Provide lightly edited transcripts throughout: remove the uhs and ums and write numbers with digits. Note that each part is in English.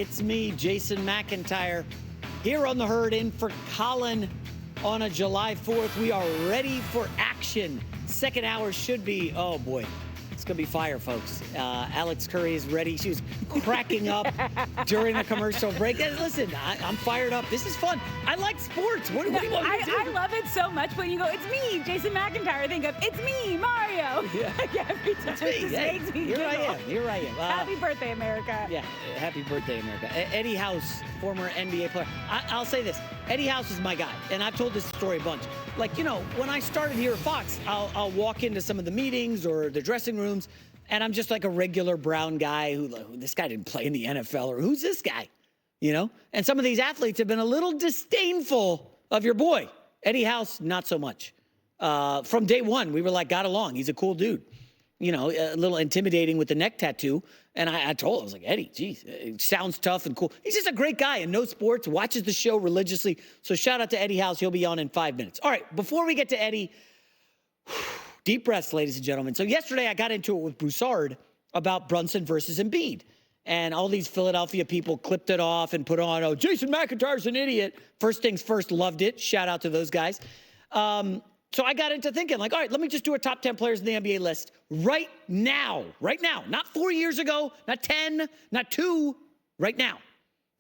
It's me, Jason McIntyre, here on The Herd in for Colin on a July 4th. We are ready for action. Second hour should be, oh boy, it's going to be fire, folks. Alex Curry is ready. She was cracking up during the commercial break. And listen, I'm fired up. This is fun. I like sports. What do you want me to do? I love it so much when you go, it's me, Jason McIntyre. I think of, it's me, Mario. Yeah. Every time. It's me. Hey, here I am. Happy birthday, America. Yeah, happy birthday, America. Eddie House, former NBA player. I'll say this. Eddie House is my guy, and I've told this story a bunch. Like, you know, when I started here at Fox, I'll walk into some of the meetings or the dressing rooms, and I'm just like a regular brown guy who, this guy didn't play in the NFL, or who's this guy? You know? And some of these athletes have been a little disdainful of your boy. Eddie House, not so much. From day one, we were like, got along. He's a cool dude. You know, a little intimidating with the neck tattoo. And I told him, I was like, Eddie, geez, it sounds tough and cool. He's just a great guy and knows sports, watches the show religiously. So shout out to Eddie House. He'll be on in 5 minutes. All right, before we get to Eddie, deep breaths, ladies and gentlemen. So yesterday I got into it with Broussard about Brunson versus Embiid. And all these Philadelphia people clipped it off and put on, oh, Jason McIntyre's an idiot. First things first, loved it. Shout out to those guys. So I got into thinking, like, all right, let me just do a top 10 players in the NBA list right now, not 4 years ago, not 10, not 2, right now.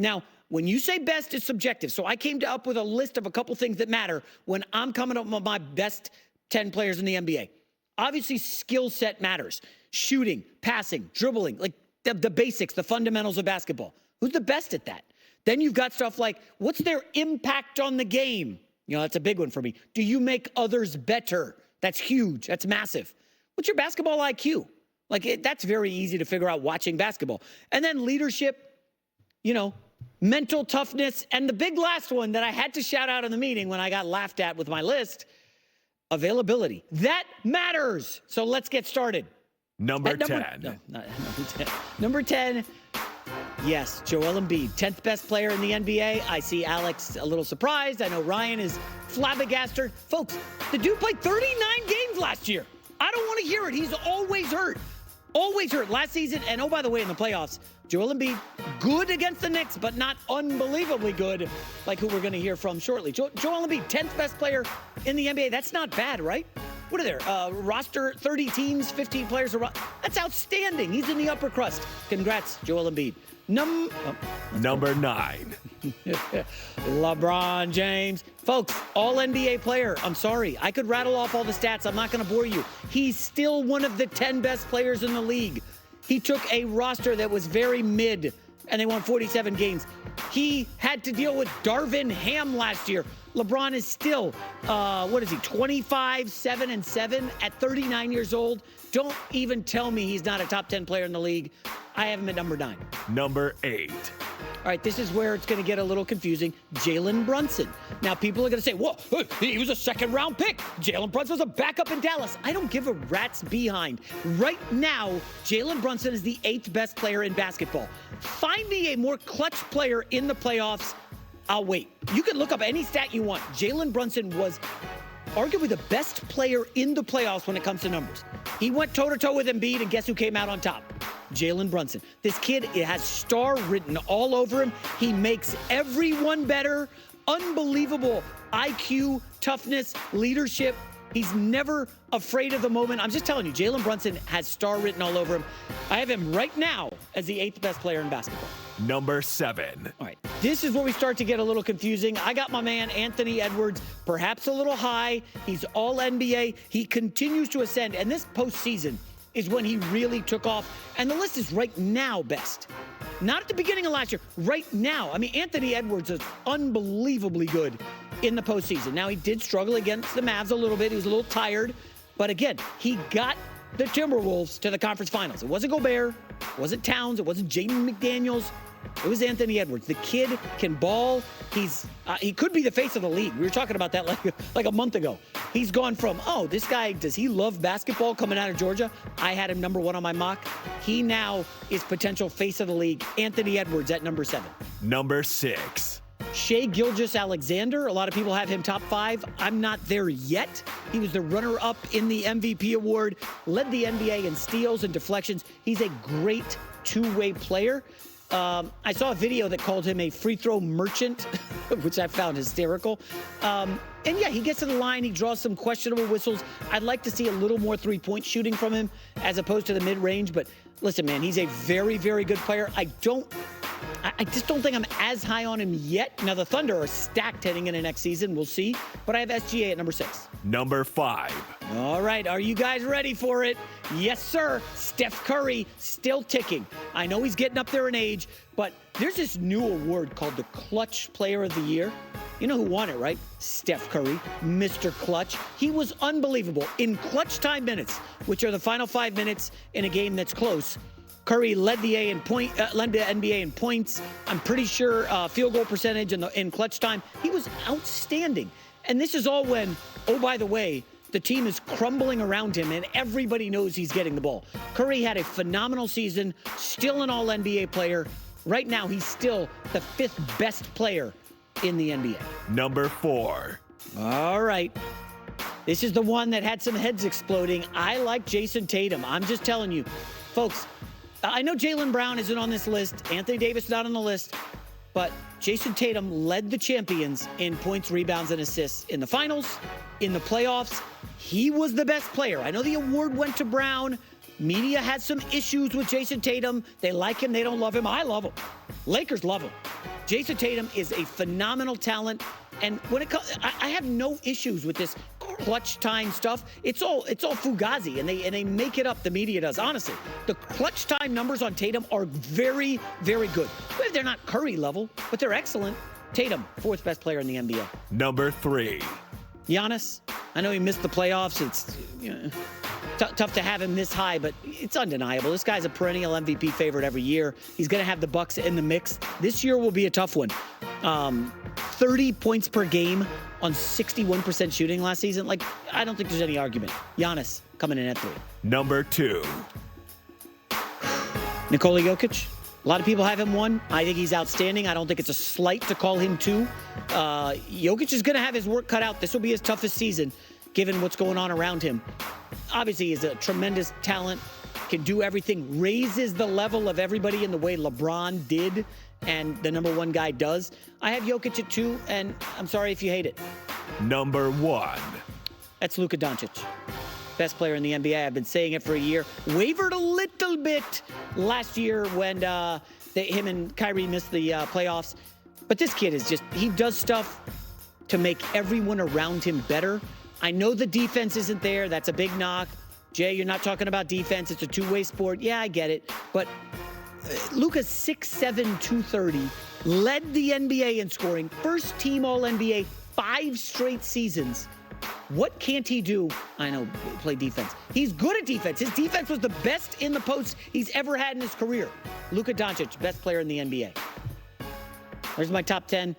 Now, when you say best, it's subjective. So I came up with a list of a couple things that matter when I'm coming up with my best 10 players in the NBA. Obviously, skill set matters. Shooting, passing, dribbling, like the basics, the fundamentals of basketball. Who's the best at that? Then you've got stuff like, what's their impact on the game? You know, that's a big one for me. Do you make others better? That's huge. That's massive. What's your basketball IQ? Like, that's very easy to figure out watching basketball. And then leadership, you know, mental toughness. And the big last one that I had to shout out in the meeting when I got laughed at with my list, availability. That matters. So let's get started. Number 10. No, not number 10. Number 10. Yes, Joel Embiid, 10th best player in the NBA. I see Alex a little surprised. I know Ryan is flabbergasted. Folks, the dude played 39 games last year. I don't want to hear it. He's always hurt. Always hurt. Last season, and oh, by the way, in the playoffs, Joel Embiid, good against the Knicks, but not unbelievably good, like who we're going to hear from shortly. Joel Embiid, 10th best player in the NBA. That's not bad, right? What are there? Roster, 30 teams, 15 players. That's outstanding. He's in the upper crust. Congrats, Joel Embiid. Number 9. LeBron James. Folks, all NBA player. I'm sorry. I could rattle off all the stats. I'm not going to bore you. He's still one of the 10 best players in the league. He took a roster that was very mid, and they won 47 games. He had to deal with Darvin Ham last year. LeBron is still, 25, 7, and 7 at 39 years old. Don't even tell me he's not a top 10 player in the league. I have him at number 9. Number 8. All right, this is where it's going to get a little confusing. Jalen Brunson. Now, people are going to say, whoa, he was a second-round pick. Jalen Brunson was a backup in Dallas. I don't give a rat's behind. Right now, Jalen Brunson is the 8th best player in basketball. Find me a more clutch player in the playoffs. I'll wait. You can look up any stat you want. Jalen Brunson was arguably the best player in the playoffs when it comes to numbers. He went toe-to-toe with Embiid, and guess who came out on top? Jalen Brunson. This kid has star written all over him. He makes everyone better. Unbelievable IQ, toughness, leadership. He's never afraid of the moment. I'm just telling you, Jalen Brunson has star written all over him. I have him right now as the 8th best player in basketball. Number 7. All right, this is where we start to get a little confusing. I got my man Anthony Edwards, perhaps a little high. He's all NBA. He continues to ascend, and this postseason is when he really took off. And the list is right now best. Not at the beginning of last year, right now. I mean, Anthony Edwards is unbelievably good in the postseason. Now, he did struggle against the Mavs a little bit. He was a little tired. But again, he got the Timberwolves to the conference finals. It wasn't Gobert. It wasn't Towns. It wasn't Jaden McDaniels. It was Anthony Edwards. The kid can ball. He could be the face of the league. We were talking about that like a month ago. He's gone from, oh, this guy, does he love basketball coming out of Georgia? I had him number 1 on my mock. He now is potential face of the league. Anthony Edwards at number 7. Number 6. Shai Gilgeous-Alexander. A lot of people have him top 5. I'm not there yet. He was the runner-up in the MVP award, led the NBA in steals and deflections. He's a great two-way player. I saw a video that called him a free throw merchant, which I found hysterical. And yeah, he gets to the line. He draws some questionable whistles. I'd like to see a little more three-point shooting from him as opposed to the mid-range. But listen, man, he's a very, very good player. I just don't think I'm as high on him yet. Now, the Thunder are stacked heading into next season. We'll see. But I have SGA at number 6. Number 5. All right. Are you guys ready for it? Yes, sir. Steph Curry still ticking. I know he's getting up there in age, but there's this new award called the Clutch Player of the Year. You know who won it, right? Steph Curry, Mr. Clutch. He was unbelievable in clutch time minutes, which are the final 5 minutes in a game that's close. Curry led the NBA in points. I'm pretty sure field goal percentage in clutch time. He was outstanding. And this is all when, oh, by the way, the team is crumbling around him and everybody knows he's getting the ball. Curry had a phenomenal season, still an all-NBA player. Right now, he's still the 5th best player in the NBA. Number 4. All right. This is the one that had some heads exploding. I like Jayson Tatum. I'm just telling you, folks, I know Jaylen Brown isn't on this list. Anthony Davis not on the list. But Jayson Tatum led the champions in points, rebounds, and assists in the finals, in the playoffs. He was the best player. I know the award went to Brown. Media had some issues with Jayson Tatum. They like him. They don't love him. I love him. Lakers love him. Jayson Tatum is a phenomenal talent. And when it comes, I have no issues with this clutch time stuff. It's all fugazi, and they make it up. The media does. Honestly, the clutch time numbers on Tatum are very, very good. They're not Curry level, but they're excellent. Tatum, 4th best player in the NBA. Number 3. Giannis, I know he missed the playoffs. It's tough to have him this high, but it's undeniable. This guy's a perennial MVP favorite every year. He's going to have the Bucks in the mix. This year will be a tough one. 30 points per game on 61% shooting last season. Like, I don't think there's any argument. Giannis coming in at 3. Number 2. Nikola Jokic. A lot of people have him 1. I think he's outstanding. I don't think it's a slight to call him 2. Jokic is going to have his work cut out. This will be his toughest season, given what's going on around him. Obviously, he's a tremendous talent, can do everything, raises the level of everybody in the way LeBron did, and the number 1 guy does. I have Jokic at 2, and I'm sorry if you hate it. Number 1. That's Luka Doncic. Best player in the NBA. I've been saying it for a year. Wavered a little bit last year when him and Kyrie missed the playoffs. But this kid is he does stuff to make everyone around him better. I know the defense isn't there. That's a big knock. Jay, you're not talking about defense. It's a two-way sport. Yeah, I get it. But Luka's 6'7", 230, led the NBA in scoring. First team All-NBA 5 straight seasons. What can't he do? I know, play defense. He's good at defense. His defense was the best in the post he's ever had in his career. Luka Doncic, best player in the NBA. There's my top 10.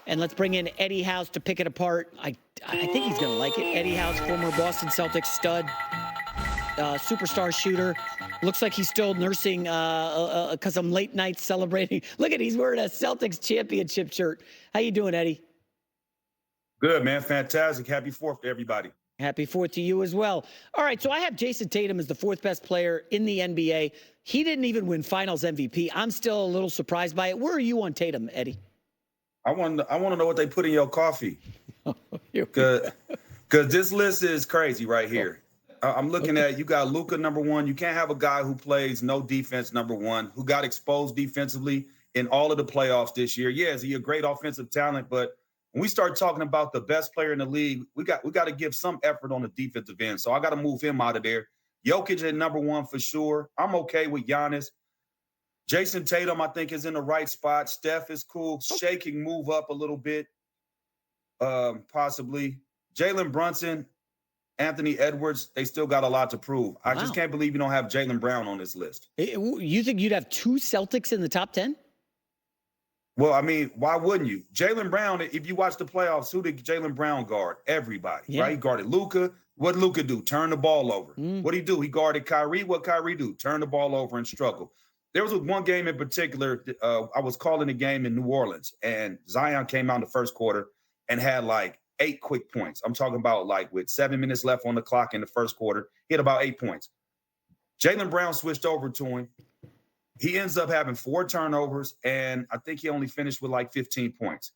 And let's bring in Eddie House to pick it apart. I think he's going to like it. Eddie House, former Boston Celtics stud, superstar shooter. Looks like he's still nursing because some late nights celebrating. Look at, he's wearing a Celtics championship shirt. How you doing, Eddie? Good, man. Fantastic. Happy 4th to everybody. Happy 4th to you as well. All right, so I have Jayson Tatum as the 4th best player in the NBA. He didn't even win Finals MVP. I'm still a little surprised by it. Where are you on Tatum, Eddie? I want to know what they put in your coffee. Because this list is crazy right here. I'm looking at, you got Luka number 1. You can't have a guy who plays no defense number 1, who got exposed defensively in all of the playoffs this year. Yeah, is he a great offensive talent? But when we start talking about the best player in the league, we got to give some effort on the defensive end. So I got to move him out of there. Jokic at number 1 for sure. I'm okay with Giannis. Jayson Tatum, I think, is in the right spot. Steph is cool. Shea can move up a little bit, possibly. Jalen Brunson, Anthony Edwards, they still got a lot to prove. I just can't believe you don't have Jaylen Brown on this list. You think you'd have 2 Celtics in the top 10? Well, I mean, why wouldn't you? Jaylen Brown, if you watch the playoffs, who did Jaylen Brown guard? Everybody, right? He guarded Luka. What did Luka do? Turn the ball over. What did he do? He guarded Kyrie. What Kyrie do? Turn the ball over and struggle. There was one game in particular. I was calling a game in New Orleans, and Zion came out in the first quarter and had like 8 quick points. I'm talking about like with 7 minutes left on the clock in the first quarter, he had about 8 points. Jaylen Brown switched over to him. He ends up having 4 turnovers, and I think he only finished with like 15 points.